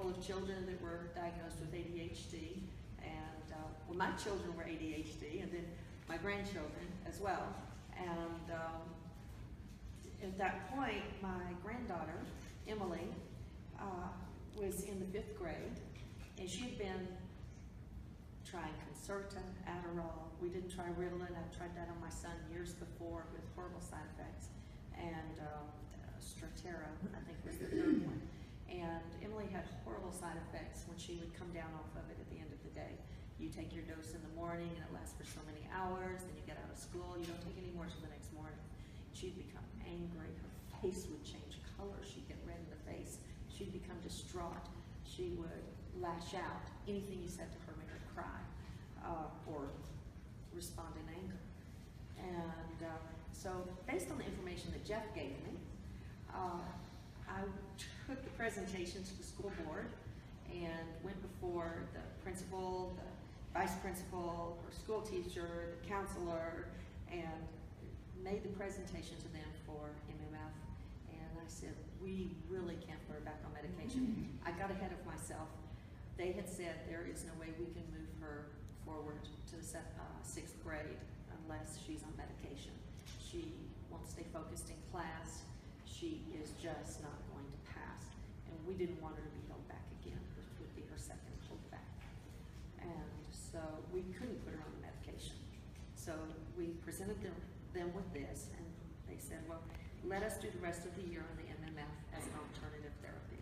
couple of children that were diagnosed with ADHD, and well, my children were ADHD, and then my grandchildren as well. And at that point, my granddaughter, Emily, was in the 5th grade, and she had been trying Concerta, Adderall. We didn't try Ritalin. I tried that on my son years before with horrible side effects. And Strattera, I think, was the 3rd one. And Emily had horrible side effects when she would come down off of it at the end of the day. You take your dose in the morning, and it lasts for so many hours, then you get out of school, you don't take any more till the next morning. She'd become angry, her face would change color, she'd get red in the face, she'd become distraught, she would lash out. Anything you said to her made her cry or respond in anger. And so based on the information that Jeff gave me, I took the presentation to the school board and went before the principal, the vice principal, her school teacher, the counselor, and made the presentation to them for MMF. And I said, we really can't put her back on medication. I got ahead of myself. They had said there is no way we can move her forward to the 6th grade unless she's on medication. She won't stay focused in class. She is just not going to pass. And we didn't want her to be held back again, which would be her 2nd holdback. And so we couldn't put her on the medication. So we presented them with this, and they said, well, let us do the rest of the year on the MMF as an alternative therapy.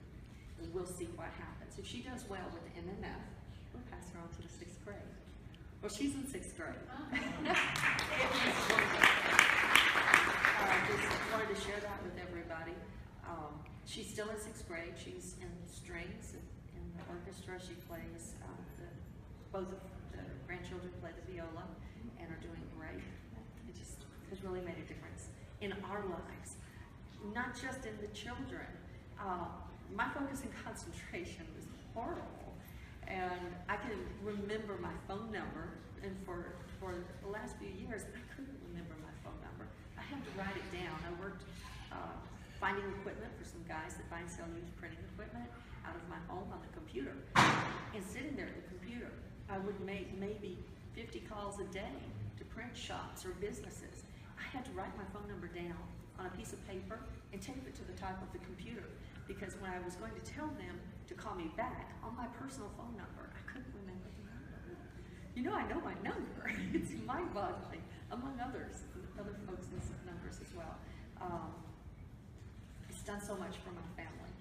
And we'll see what happens. If she does well with the MMF, we'll pass her on to the 6th grade. Well, she's in 6th grade. Just wanted to share that with everybody. She's still in 6th grade. She's in strings in the orchestra. She plays, both of the grandchildren play the viola and are doing great. It just has really made a difference in our lives, not just in the children. My focus and concentration was horrible, and I can remember my phone number, and for the last few years, I couldn't remember my phone number. I had to write it down. I worked finding equipment for some guys that buy and sell used printing equipment out of my home on the computer. And sitting there at the computer, I would make maybe 50 calls a day to print shops or businesses. I had to write my phone number down on a piece of paper and tape it to the top of the computer, because when I was going to tell them to call me back on my personal phone number, I couldn't remember the number. You know, I know my number. It's mind-boggling, among others, other folks' numbers as well. It's done so much for my family.